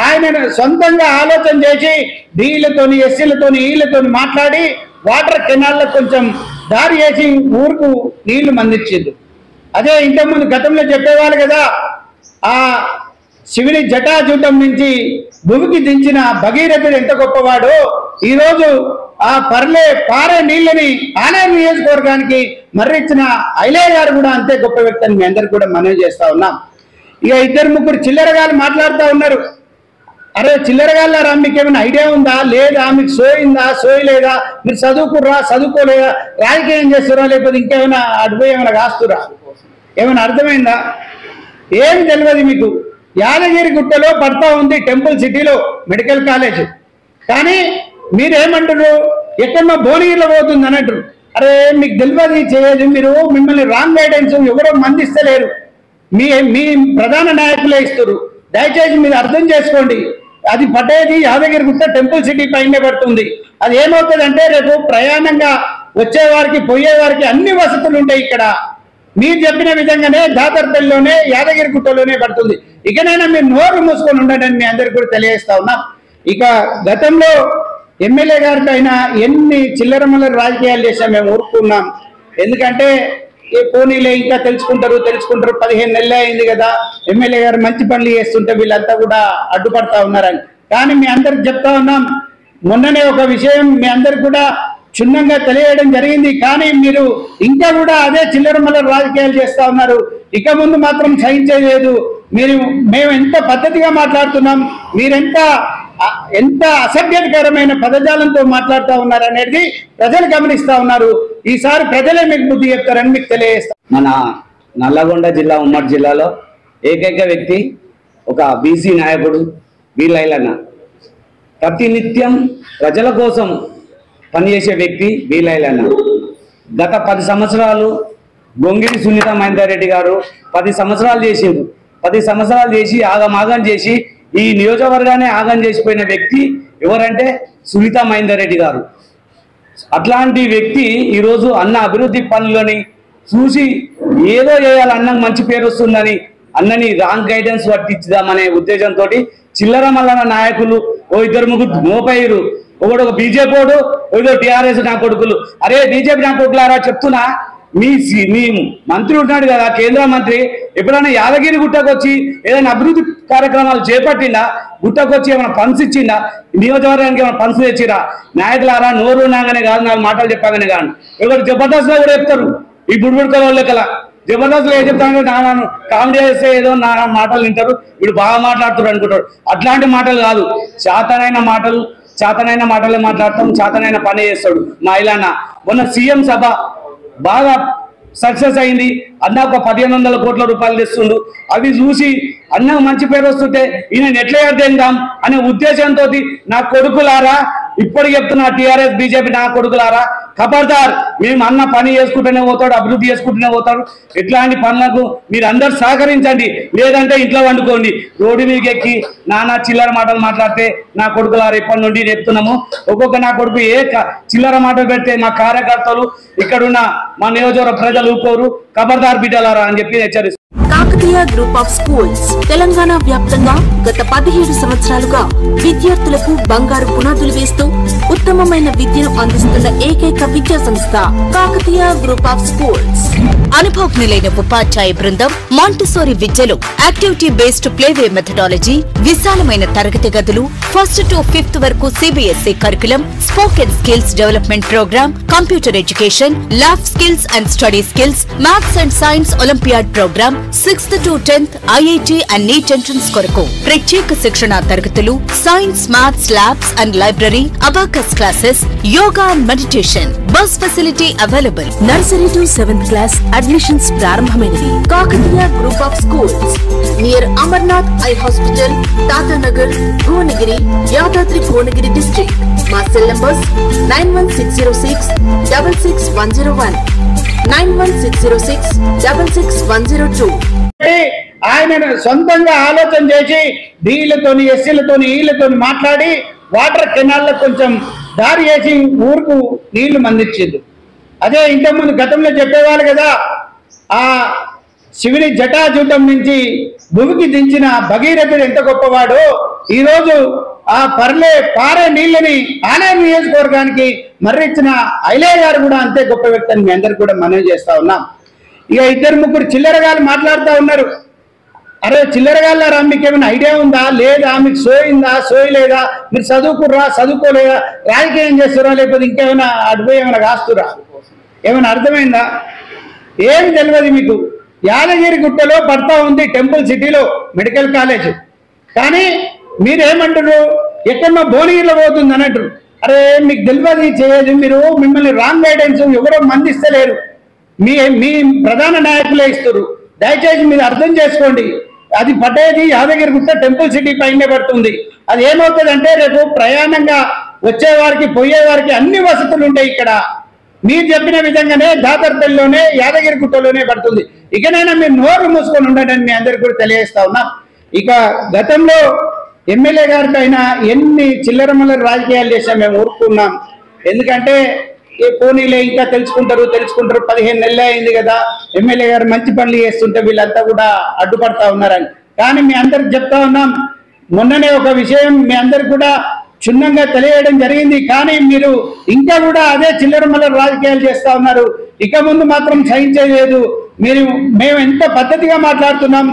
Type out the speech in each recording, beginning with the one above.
ఆయన సొంతంగా ఆలోచన చేసి డీలతోని ఎస్సీలతోని వీళ్ళతోని మాట్లాడి వాటర్ కెనాల్లో కొంచెం దారి వేసి ఊరుకు నీళ్లు మందించిండు. అదే ఇంతకుముందు గతంలో చెప్పేవాళ్ళు కదా, ఆ శివుని జటాజూటం నుంచి భూమికి దించిన భగీరథుడు ఎంత గొప్పవాడో, ఈరోజు ఆ పారే నీళ్ళని ఆలయ నియోజకవర్గానికి మర్రిచ్చిన ఐలయ్య గారు కూడా అంతే గొప్ప వ్యక్తి అని మీ అందరికి కూడా మనవి చేస్తా ఉన్నాం. ఇక ఇద్దరు ముగ్గురు చిల్లరగాళ్ళు మాట్లాడుతూ ఉన్నారు. అరే చిల్లరగాళ్ళారా, మీకు ఏమైనా ఐడియా ఉందా లేదా, మీకు సోయిందా సోయలేదా, మీరు చదువుకుర్రా చదువుకోలేదా, రాజకీయం చేస్తురా, లేకపోతే ఇంకేమైనా అటుపోయి ఏమైనా కాస్తురా, ఏమైనా అర్థమైందా? ఏం తెలియదు మీకు. యాదగిరి గుట్టలో పడతా ఉంది టెంపుల్ సిటీలో మెడికల్ కాలేజ్, కానీ మీరేమంటారు ఎక్కడో భువనగిరిలో పోతుంది అన్నట్టు. అరే మీకు తెలియదు చేయదు, మీరు మిమ్మల్ని రాంగ్ గైడెన్స్ ఎవరో మందిస్తలేరు, మీ ప్రధాన నాయకులే ఇస్తారు. దయచేసి మీరు అర్థం చేసుకోండి. అది పట్టేది యాదగిరి గుట్ట టెంపుల్ సిటీ పైనే పడుతుంది. అది ఏమవుతుందంటే రేపు ప్రయాణంగా వచ్చేవారికి పోయేవారికి అన్ని వసతులు ఉంటాయి. ఇక్కడ మీరు చెప్పిన విధంగానే దాతర్పల్లిలోనే యాదగిరి గుట్టలోనే పడుతుంది. ఇకనైనా మీరు నోరు మూసుకొని ఉండండి అని మీ అందరికి కూడా తెలియజేస్తా ఉన్నాం. ఇక గతంలో ఎమ్మెల్యే గారి పైన ఎన్ని చిల్లరమల్ల రాజకీయాలు చేసాం మేము ఊరుకున్నాం. ఎందుకంటే ఏ పోనీలే ఇంకా తెలుసుకుంటారు 15 నెలలే అయింది కదా, ఎమ్మెల్యే గారు మంచి పనులు చేస్తుంటే వీళ్ళంతా కూడా అడ్డుపడతా ఉన్నారని. కానీ మీ అందరికి చెప్తా ఉన్నాం, మొన్ననే ఒక విషయం మీ అందరికి కూడా క్షుణ్ణంగా తెలియడం జరిగింది. కానీ మీరు ఇంకా కూడా అదే చిల్లరమల్ల రాజకీయాలు చేస్తా ఉన్నారు. ఇక ముందు మాత్రం సహించలేదు. మేము ఎంత పద్ధతిగా మాట్లాడుతున్నాం, ఎంత అసభ్యకరమైన పదజాలంతో మాట్లాడుతూ ఉన్నారు అనేది ప్రజలు గమనిస్తా ఉన్నారు. ఈసారి ప్రజలే మీకు బుద్ధి చెప్తారని మీకు తెలియజేస్తాం. మన నల్లగొండ జిల్లా ఉమ్మడి జిల్లాలో ఏకైక వ్యక్తి ఒక బీసీ నాయకుడు వీలైలన్న. ప్రతినిత్యం ప్రజల కోసం పనిచేసే వ్యక్తి వీలైలన్న. గత 10 సంవత్సరాలు గొంగిడి సునీత మహేందర్ రెడ్డి గారు 10 సంవత్సరాలు చేసిండ్రు. 10 సంవత్సరాలు చేసి ఆగమాగం చేసి ఈ నియోజకవర్గాన్ని ఆగం చేసిపోయిన వ్యక్తి ఎవరంటే సునీత మహేందర్ రెడ్డి గారు. అట్లాంటి వ్యక్తి ఈరోజు అన్న అభివృద్ధి పనులని చూసి ఏదో చేయాలి, అన్నకు మంచి పేరు వస్తుందని అన్నని రాంగ్ గైడెన్స్ పట్టించుదామనే ఉద్దేశంతో చిల్లర మల్లన నాయకులు ఓ 2-3 మోపయ్యారు. ఒకడు బీజేపీ వాడు, ఏదో టీఆర్ఎస్ నా కొడుకులు. అరే బీజేపీ నా కొడుకులారా చెప్తున్నా, మీ మంత్రి ఉంటున్నాడు కదా కేంద్ర మంత్రి, ఎప్పుడైనా యాదగిరి గుట్టకు వచ్చి ఏదైనా అభివృద్ధి కార్యక్రమాలు చేపట్టిందా? గుట్టకు వచ్చి ఏమైనా ఫండ్స్ ఇచ్చిందా? నియోజకవర్గానికి ఏమైనా ఫండ్స్ తెచ్చిరా? నాయకులారా నోరు ఉన్నాగానే కాదు, 4 మాటలు చెప్పాగానే కాదు. ఎవరు జబర్దస్త్ లో కూడా చెప్తారు ఈ బుడ్బుడ్కల లెక్కల. జబర్దస్త్ లో ఏం చెప్తాను, నాన్న కామెడీ చేస్తే ఏదో నా మాటలు వింటారు, వీడు బాగా మాట్లాడుతారు అనుకుంటారు. అట్లాంటి మాటలు కాదు, చేతనైన మాటలే మాట్లాడతాం, చేతనైన పని చేస్తాడు మా ఇలాన్న. మొన్న సీఎం సభ బాగా సక్సెస్ అయింది. అన్న ఒక 1500 కోట్ల రూపాయలు తెస్తుండు. అవి చూసి అన్నకు మంచి పేరు వస్తుంటే ఈయన ఎట్లా అర్థం అనే ఉద్దేశంతో నా కొడుకులారా, ఇప్పటికి చెప్తున్నా టీఆర్ఎస్ బీజేపీ నా కొడుకులారా, ఖబర్దార్, మేము అన్న పని చేసుకుంటూనే పోతాడు, అభివృద్ధి చేసుకుంటూనే పోతాడు. ఇట్లాంటి పనులకు మీరు అందరు సహకరించండి, లేదంటే ఇంట్లో వండుకోండి. రోడ్డు మీదకి ఎక్కి నానా చిల్లర మాటలు మాట్లాడితే నా కొడుకులారా ఇప్పటి నుండి చెప్తున్నాము, ఒక్కొక్క నా కొడుకు ఏ చిల్లర మాటలు పెడితే మా కార్యకర్తలు ఇక్కడున్న మా నియోజకవర్గ ప్రజలు ఊరుకోరు, ఖబర్దార్ బిడ్డలారా అని చెప్పి హెచ్చరిస్తారు. Kakatiya group of schools Telangana వ్యాప్తంగా గత 17 సంవత్సరాలుగా విద్యార్థులకు బంగారు పునాదులు వేస్తూ ఉత్తమమైన విద్యను అందిస్తున్న ఏకైక విద్యా సంస్థ కాకతీయ గ్రూప్ ఆఫ్ స్కూల్స్. అనుభవజ్ఞులైన ఉపాధ్యాయ బృందం, మాంటిసోరీ విద్యలో యాక్టివిటీ బేస్డ్ ప్లేవే మెథడాలజీ, విశాలమైన తరగతి గదులు, 1st to 5th వరకు CBSE curriculum, spoken skills development program, computer education, lab skills and study skills, maths and science olympiad program, 6th to 10th IIT and NEET entrance కొరకు ప్రత్యేక శిక్షణ తరగతులు, science maths labs and library, abacus classes, yoga and meditation, bus facility available. Nursery to 7th class admissions ప్రారంభమైనవి. Kakatiya group of schools near Amarnath eye hospital, Tatanagar, Bhuvanagiri, Yadadri Bhuvanagiri district. మా cell numbers 91606 66101, 91606 66102. ఆయన సొంతంగా ఆలోచన చేసి డీలతోని ఎస్సీలతోని వీళ్ళతోని మాట్లాడి వాటర్ కెనాల్లో కొంచెం దారి వేసి ఊరుకు నీళ్లు మందించిండు. అదే ఇంతకుముందు గతంలో చెప్పేవాళ్ళు కదా, ఆ శివుని జటాజూటం నుంచి భూమికి దించిన భగీరథుడు ఎంత గొప్పవాడో ఈరోజు ఆ పారే నీళ్ళని ఆలయ నియోజకవర్గానికి మర్రిచ్చిన ఐలయ్య గారు కూడా అంతే గొప్ప వ్యక్తి అని మీ అందరికి కూడా మనవి చేస్తా ఉన్నాం. ఇక ఇద్దరు ముగ్గురు చిల్లరగాళ్ళు మాట్లాడుతూ ఉన్నారు. అరే చిల్లరగాళ్ళరా, మీకు ఏమైనా ఐడియా ఉందా లేదా, మీకు సోయిందా సోయలేదా, మీరు చదువుకుర్రా చదువుకోలేదా, రాజకీయం చేస్తురా లేకపోతే ఇంకేమైనా అడిపోయి ఏమైనా కాస్తురా, ఏమైనా అర్థమైందా? ఏం తెలియదు మీకు. యాదగిరి గుట్టలో పడతా ఉంది టెంపుల్ సిటీలో మెడికల్ కాలేజ్, కానీ మీరేమంటారు ఎక్కడో భువనగిరిలో పోతుంది అన్నట్టు. అరే మీకు తెలియదు చేయదు, మీరు మిమ్మల్ని రాంగ్ గైడెన్స్ ఎవరో మందిస్తలేరు, మీ ప్రధాన నాయకులే ఇస్తారు. దయచేసి మీరు అర్థం చేసుకోండి. అది పట్టేది యాదగిరి గుట్ట టెంపుల్ సిటీ పైనే పడుతుంది. అది ఏమవుతుందంటే రేపు ప్రయాణంగా వచ్చేవారికి పోయేవారికి అన్ని వసతులు ఉంటాయి. ఇక్కడ మీరు చెప్పిన విధంగానే దాతర్పల్లిలోనే యాదగిరి గుట్టలోనే పడుతుంది. ఇకనైనా మీరు నోరు మూసుకొని ఉండండి అని మీ అందరికీ కూడా తెలియజేస్తా ఉన్నాం. ఇక గతంలో ఎమ్మెల్యే గారి పైన ఎన్ని చిల్లరమల్లర రాజకీయాలు చేసాం, మేము ఊరుకున్నాం. ఎందుకంటే ఏ పోనీలే ఇంకా తెలుసుకుంటారు 15 నెలలే అయింది కదా, ఎమ్మెల్యే గారు మంచి పనులు చేస్తుంటే వీళ్ళంతా కూడా అడ్డుపడతా ఉన్నారని. కానీ మీ అందరికి చెప్తా ఉన్నాం, మొన్ననే ఒక విషయం మీ అందరికి కూడా క్షుణ్ణంగా తెలియడం జరిగింది. కానీ మీరు ఇంకా కూడా అదే చిల్లరమల్లర రాజకీయాలు చేస్తా ఉన్నారు. ఇక ముందు మాత్రం సహించేది లేదు. మేము ఎంత పద్ధతిగా మాట్లాడుతున్నాం,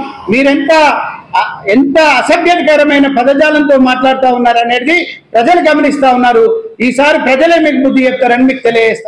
ఎంత అసభ్యకరమైన పదజాలంతో మాట్లాడుతూ ఉన్నారు అనేది ప్రజలు గమనిస్తా ఉన్నారు. ఈసారి ప్రజలే మీకు బుద్ధి చెప్తారని మీకు తెలియజేస్తారు.